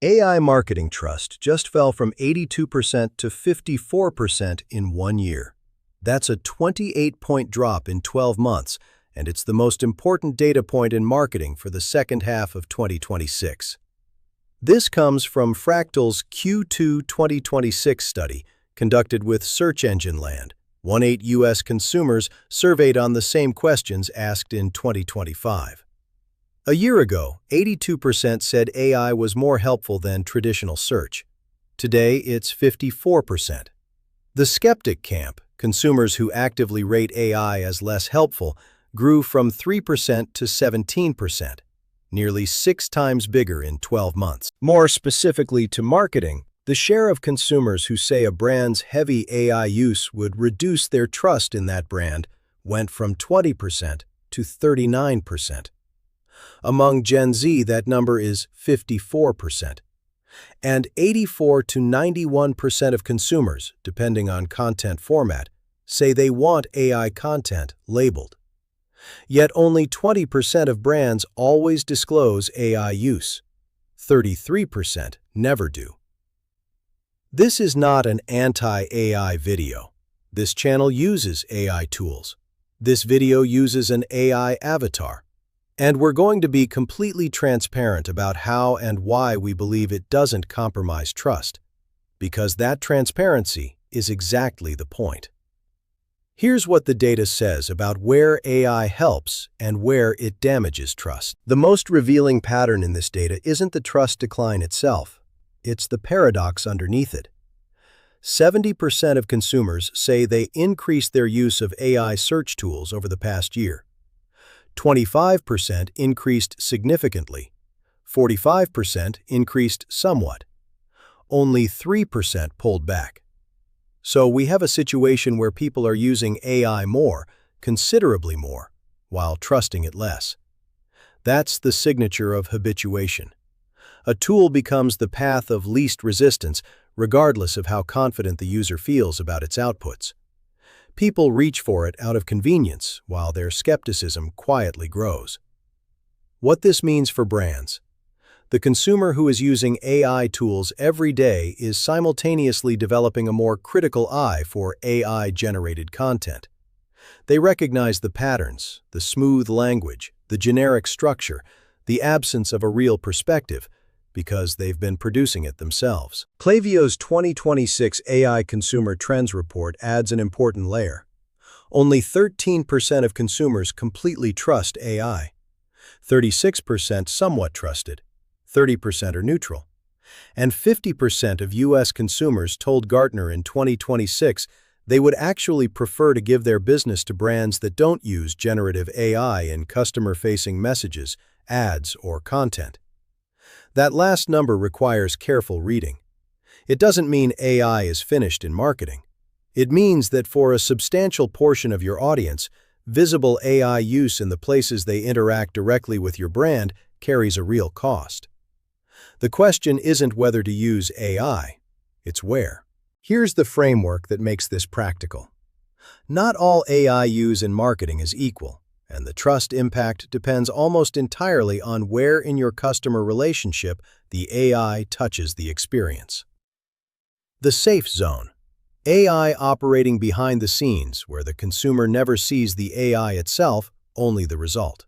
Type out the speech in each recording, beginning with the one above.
AI marketing trust just fell from 82% to 54% in 1 year. That's a 28-point drop in 12 months, and it's the most important data point in marketing for the second half of 2026. This comes from Fractl's Q2 2026 study conducted with Search Engine Land, 18 U.S. consumers surveyed on the same questions asked in 2025. A year ago, 82% said AI was more helpful than traditional search. Today, it's 54%. The skeptic camp, consumers who actively rate AI as less helpful, grew from 3% to 17%, nearly 6 times bigger in 12 months. More specifically to marketing, the share of consumers who say a brand's heavy AI use would reduce their trust in that brand went from 20% to 39%. Among Gen Z, that number is 54%. And 84 to 91% of consumers, depending on content format, say they want AI content labeled. Yet only 20% of brands always disclose AI use. 33% never do. This is not an anti-AI video. This channel uses AI tools. This video uses an AI avatar. And we're going to be completely transparent about how and why we believe it doesn't compromise trust, because that transparency is exactly the point. Here's what the data says about where AI helps and where it damages trust. The most revealing pattern in this data isn't the trust decline itself. It's the paradox underneath it. 70% of consumers say they increased their use of AI search tools over the past year. 25% increased significantly. 45% increased somewhat. Only 3% pulled back. So we have a situation where people are using AI more, considerably more, while trusting it less. That's the signature of habituation. A tool becomes the path of least resistance, regardless of how confident the user feels about its outputs. People reach for it out of convenience, while their skepticism quietly grows. What this means for brands. The consumer who is using AI tools every day is simultaneously developing a more critical eye for AI-generated content. They recognize the patterns, the smooth language, the generic structure, the absence of a real perspective, because they've been producing it themselves. Klaviyo's 2026 AI Consumer Trends Report adds an important layer. Only 13% of consumers completely trust AI. 36% somewhat trusted. 30% are neutral. And 50% of U.S. consumers told Gartner in 2026 they would actually prefer to give their business to brands that don't use generative AI in customer-facing messages, ads, or content. That last number requires careful reading. It doesn't mean AI is finished in marketing. It means that for a substantial portion of your audience, visible AI use in the places they interact directly with your brand carries a real cost. The question isn't whether to use AI, it's where. Here's the framework that makes this practical. Not all AI use in marketing is equal, and the trust impact depends almost entirely on where in your customer relationship the AI touches the experience. The safe zone. AI operating behind the scenes where the consumer never sees the AI itself, only the result.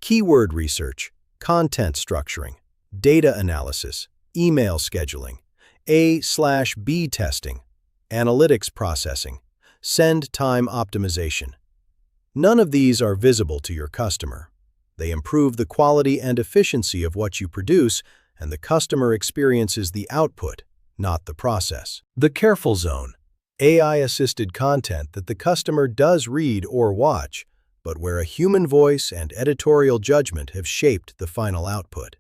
Keyword research, content structuring, data analysis, email scheduling, A/B testing, analytics processing, send time optimization. None of these are visible to your customer. They improve the quality and efficiency of what you produce, and the customer experiences the output, not the process. The careful zone. AI-assisted content that the customer does read or watch, but where a human voice and editorial judgment have shaped the final output.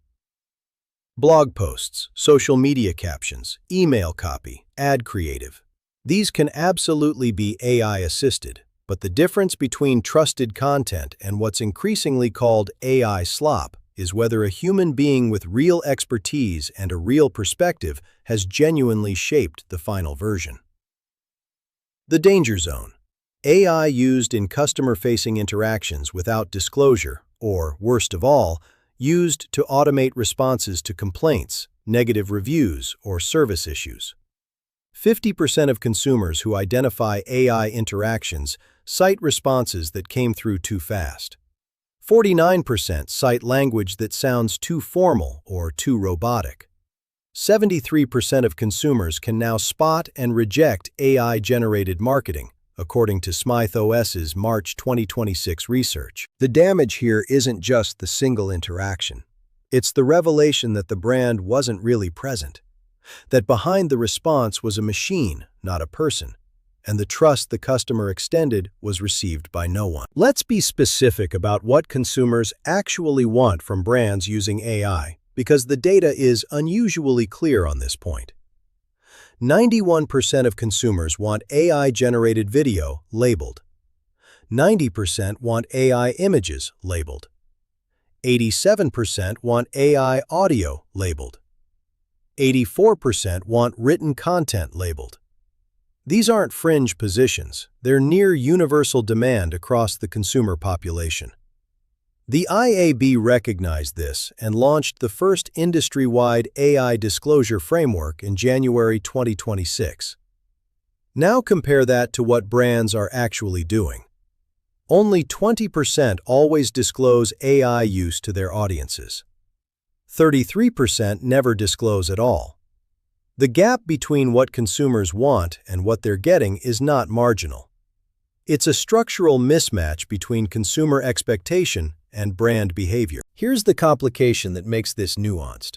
Blog posts, social media captions, email copy, ad creative. These can absolutely be AI-assisted, but the difference between trusted content and what's increasingly called AI slop is whether a human being with real expertise and a real perspective has genuinely shaped the final version. The danger zone. AI used in customer-facing interactions without disclosure, or, worst of all, used to automate responses to complaints, negative reviews, or service issues. 50% of consumers who identify AI interactions cite responses that came through too fast. 49% cite language that sounds too formal or too robotic. 73% of consumers can now spot and reject AI-generated marketing, according to SmythOS's March 2026 research. The damage here isn't just the single interaction. It's the revelation that the brand wasn't really present, that behind the response was a machine, not a person, and the trust the customer extended was received by no one. Let's be specific about what consumers actually want from brands using AI, because the data is unusually clear on this point. 91% of consumers want AI-generated video labeled. 90% want AI images labeled. 87% want AI audio labeled. 84% want written content labeled. These aren't fringe positions, they're near universal demand across the consumer population. The IAB recognized this and launched the first industry-wide AI disclosure framework in January 2026. Now compare that to what brands are actually doing. Only 20% always disclose AI use to their audiences. 33% never disclose at all. The gap between what consumers want and what they're getting is not marginal. It's a structural mismatch between consumer expectation and brand behavior. Here's the complication that makes this nuanced.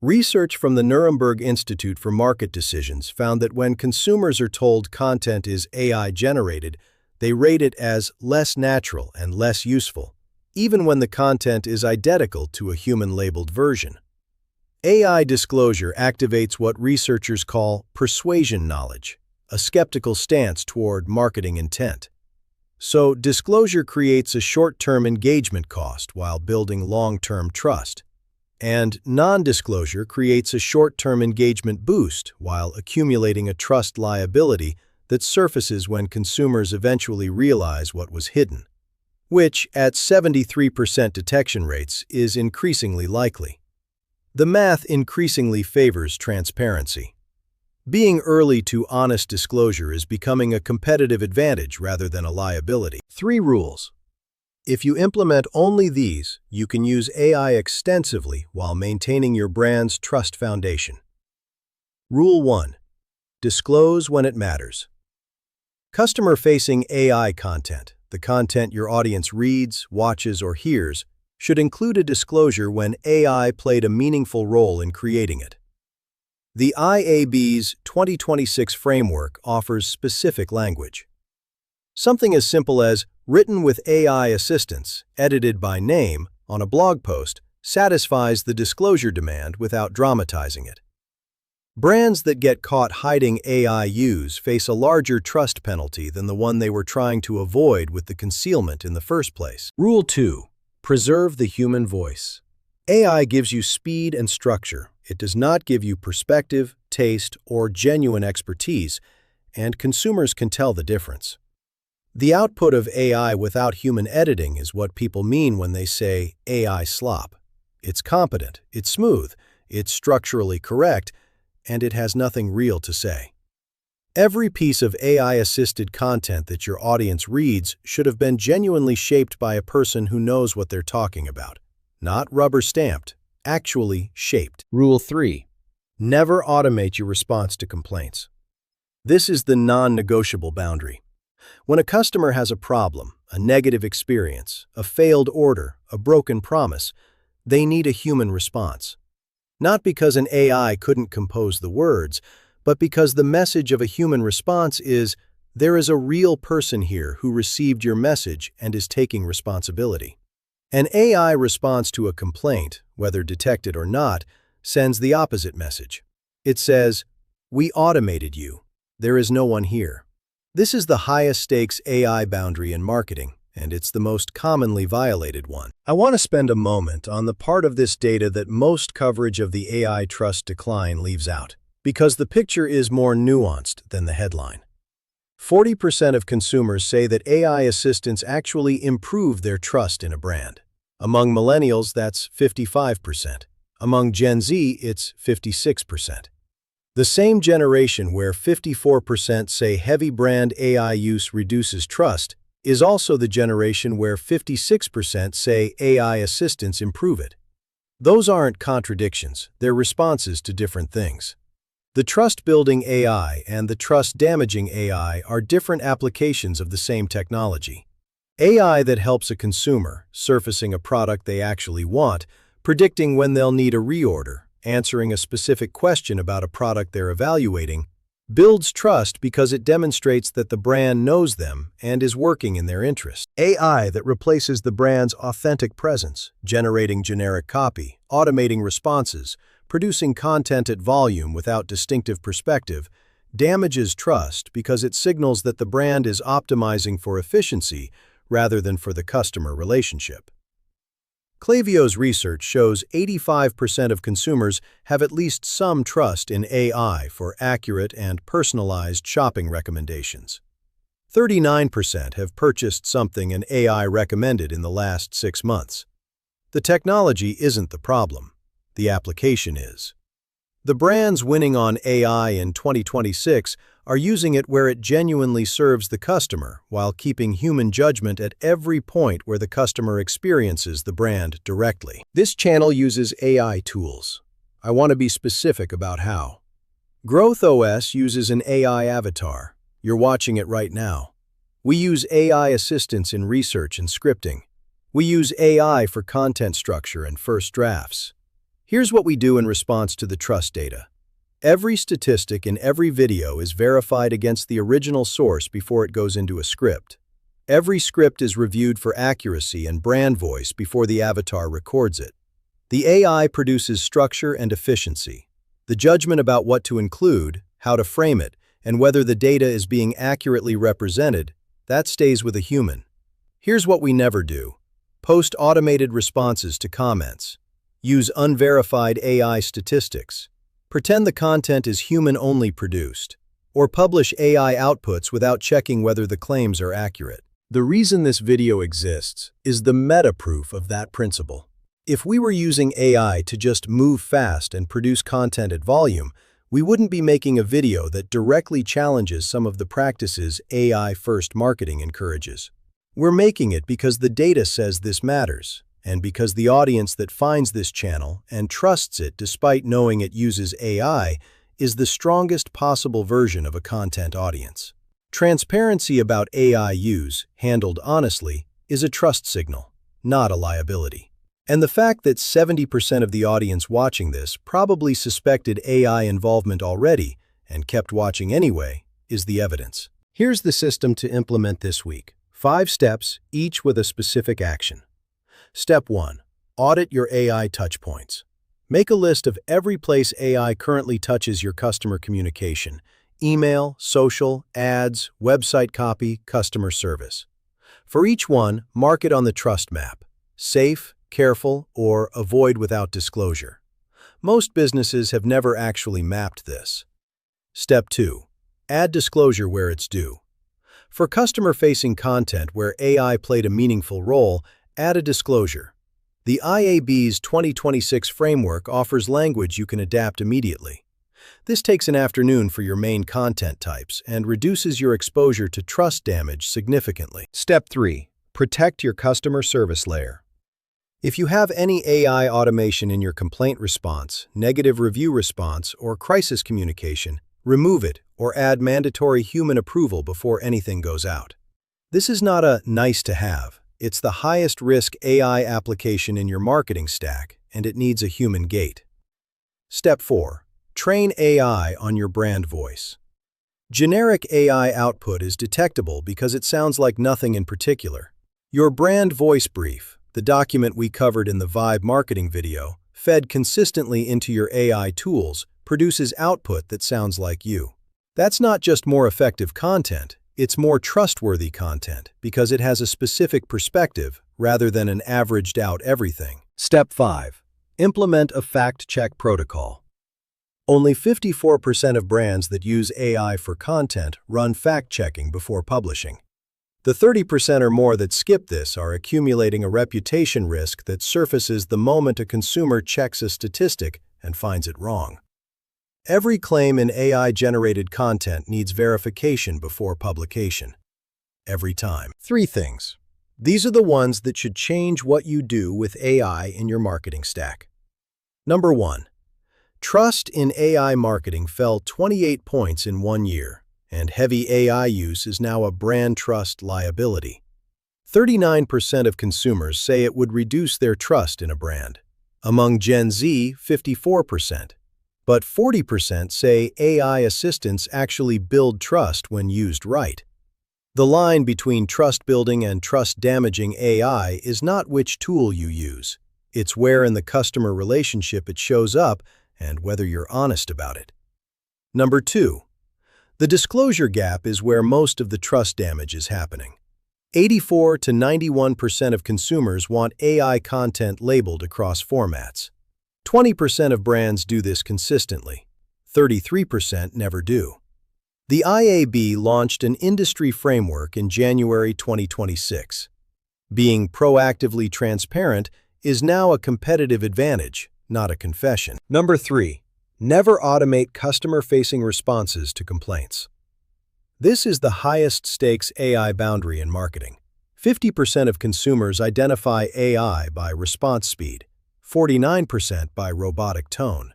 Research from the Nuremberg Institute for Market Decisions found that when consumers are told content is AI-generated, they rate it as less natural and less useful, even when the content is identical to a human-labeled version. AI disclosure activates what researchers call persuasion knowledge, a skeptical stance toward marketing intent. So, disclosure creates a short-term engagement cost while building long-term trust. And non-disclosure creates a short-term engagement boost while accumulating a trust liability that surfaces when consumers eventually realize what was hidden, which, at 73% detection rates, is increasingly likely. The math increasingly favors transparency. Being early to honest disclosure is becoming a competitive advantage rather than a liability. 3 rules. If you implement only these, you can use AI extensively while maintaining your brand's trust foundation. Rule 1. Disclose when it matters. Customer-facing AI content, the content your audience reads, watches, or hears, should include a disclosure when AI played a meaningful role in creating it. The IAB's 2026 framework offers specific language. Something as simple as written with AI assistance, edited by name, on a blog post satisfies the disclosure demand without dramatizing it. Brands that get caught hiding AI use face a larger trust penalty than the one they were trying to avoid with the concealment in the first place. Rule 2. Preserve the human voice. AI gives you speed and structure. It does not give you perspective, taste, or genuine expertise, and consumers can tell the difference. The output of AI without human editing is what people mean when they say AI slop. It's competent, it's smooth, it's structurally correct, and it has nothing real to say. Every piece of AI-assisted content that your audience reads should have been genuinely shaped by a person who knows what they're talking about. Not rubber-stamped, actually shaped. Rule 3. Never automate your response to complaints. This is the non-negotiable boundary. When a customer has a problem, a negative experience, a failed order, a broken promise, they need a human response. Not because an AI couldn't compose the words, but because the message of a human response is, there is a real person here who received your message and is taking responsibility. An AI response to a complaint, whether detected or not, sends the opposite message. It says, "We automated you. There is no one here." This is the highest stakes AI boundary in marketing, and it's the most commonly violated one. I want to spend a moment on the part of this data that most coverage of the AI trust decline leaves out, because the picture is more nuanced than the headline. 40% of consumers say that AI assistants actually improve their trust in a brand. Among millennials, that's 55%. Among Gen Z, it's 56%. The same generation where 54% say heavy brand AI use reduces trust is also the generation where 56% say AI assistants improve it. Those aren't contradictions, they're responses to different things. The trust-building AI and the trust-damaging AI are different applications of the same technology. AI that helps a consumer, surfacing a product they actually want, predicting when they'll need a reorder, answering a specific question about a product they're evaluating, builds trust because it demonstrates that the brand knows them and is working in their interest. AI that replaces the brand's authentic presence, generating generic copy, automating responses, producing content at volume without distinctive perspective, damages trust because it signals that the brand is optimizing for efficiency rather than for the customer relationship. Klaviyo's research shows 85% of consumers have at least some trust in AI for accurate and personalized shopping recommendations. 39% have purchased something an AI recommended in the last 6 months. The technology isn't the problem. The application is. The brands winning on AI in 2026 are using it where it genuinely serves the customer while keeping human judgment at every point where the customer experiences the brand directly. This channel uses AI tools. I want to be specific about how. Growth OS uses an AI avatar. You're watching it right now. We use AI assistants in research and scripting. We use AI for content structure and first drafts. Here's what we do in response to the trust data. Every statistic in every video is verified against the original source before it goes into a script. Every script is reviewed for accuracy and brand voice before the avatar records it. The AI produces structure and efficiency. The judgment about what to include, how to frame it, and whether the data is being accurately represented, that stays with a human. Here's what we never do. Post automated responses to comments. Use unverified AI statistics. Pretend the content is human-only produced. Or publish AI outputs without checking whether the claims are accurate. The reason this video exists is the meta-proof of that principle. If we were using AI to just move fast and produce content at volume, we wouldn't be making a video that directly challenges some of the practices AI-first marketing encourages. We're making it because the data says this matters, and because the audience that finds this channel and trusts it despite knowing it uses AI is the strongest possible version of a content audience. Transparency about AI use, handled honestly, is a trust signal, not a liability. And the fact that 70% of the audience watching this probably suspected AI involvement already and kept watching anyway is the evidence. Here's the system to implement this week. 5 steps, each with a specific action. Step 1. Audit your AI touchpoints. Make a list of every place AI currently touches your customer communication: email, social, ads, website copy, customer service. For each one, mark it on the trust map: safe, careful, or avoid without disclosure. Most businesses have never actually mapped this. Step 2. Add disclosure where it's due. For customer-facing content where AI played a meaningful role, add a disclosure. The IAB's 2026 framework offers language you can adapt immediately. This takes an afternoon for your main content types and reduces your exposure to trust damage significantly. Step 3. Protect your customer service layer. If you have any AI automation in your complaint response, negative review response, or crisis communication, remove it or add mandatory human approval before anything goes out. This is not a nice-to-have. It's the highest-risk AI application in your marketing stack, and it needs a human gate. Step 4. Train AI on your brand voice. Generic AI output is detectable because it sounds like nothing in particular. Your brand voice brief, the document we covered in the Vibe marketing video, fed consistently into your AI tools, produces output that sounds like you. That's not just more effective content. It's more trustworthy content because it has a specific perspective rather than an averaged-out everything. Step 5. Implement a fact-check protocol. Only 54% of brands that use AI for content run fact-checking before publishing. The 30% or more that skip this are accumulating a reputation risk that surfaces the moment a consumer checks a statistic and finds it wrong. Every claim in AI-generated content needs verification before publication. Every time. 3 things. These are the ones that should change what you do with AI in your marketing stack. Number 1. Trust in AI marketing fell 28 points in 1 year, and heavy AI use is now a brand trust liability. 39% of consumers say it would reduce their trust in a brand. Among Gen Z, 54%. But 40% say AI assistants actually build trust when used right. The line between trust-building and trust-damaging AI is not which tool you use. It's where in the customer relationship it shows up and whether you're honest about it. Number 2. The disclosure gap is where most of the trust damage is happening. 84 to 91% of consumers want AI content labeled across formats. 20% of brands do this consistently. 33% never do. The IAB launched an industry framework in January 2026. Being proactively transparent is now a competitive advantage, not a confession. Number 3. Never automate customer-facing responses to complaints. This is the highest stakes AI boundary in marketing. 50% of consumers identify AI by response speed, 49% by robotic tone.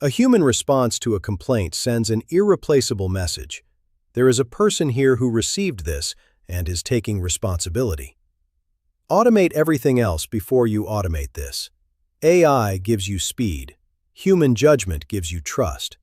A human response to a complaint sends an irreplaceable message. There is a person here who received this and is taking responsibility. Automate everything else before you automate this. AI gives you speed. Human judgment gives you trust.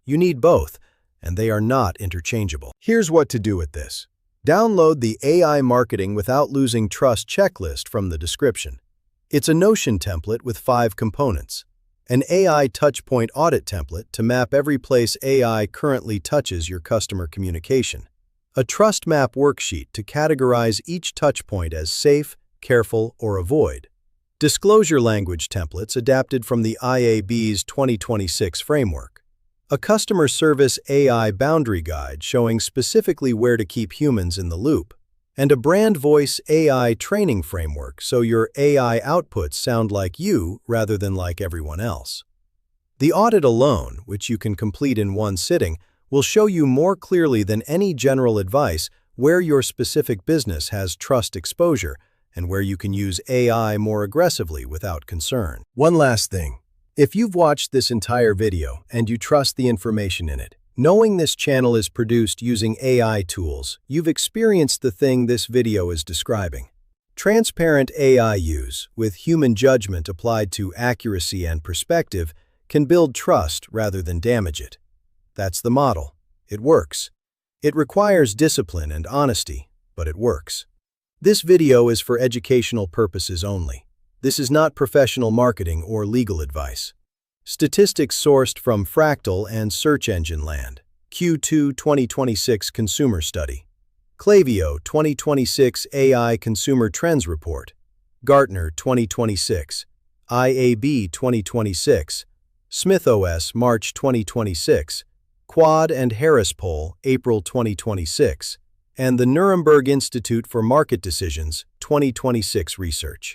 You need both, and they are not interchangeable. Here's what to do with this. Download the AI Marketing Without Losing Trust checklist from the description. It's a Notion template with 5 components. An AI touchpoint audit template to map every place AI currently touches your customer communication. A trust map worksheet to categorize each touchpoint as safe, careful, or avoid. Disclosure language templates adapted from the IAB's 2026 framework. A customer service AI boundary guide showing specifically where to keep humans in the loop. And a brand voice AI training framework so your AI outputs sound like you rather than like everyone else. The audit alone, which you can complete in one sitting, will show you more clearly than any general advice where your specific business has trust exposure and where you can use AI more aggressively without concern. One last thing. If you've watched this entire video and you trust the information in it, knowing this channel is produced using AI tools, you've experienced the thing this video is describing. Transparent AI use, with human judgment applied to accuracy and perspective, can build trust rather than damage it. That's the model. It works. It requires discipline and honesty, but it works. This video is for educational purposes only. This is not professional marketing or legal advice. Statistics sourced from Fractl and Search Engine Land. Q2 2026 Consumer Study. Klaviyo 2026 AI Consumer Trends Report. Gartner 2026. IAB 2026. SmithOS March 2026. Quad and Harris Poll April 2026. And the Nuremberg Institute for Market Decisions 2026 research.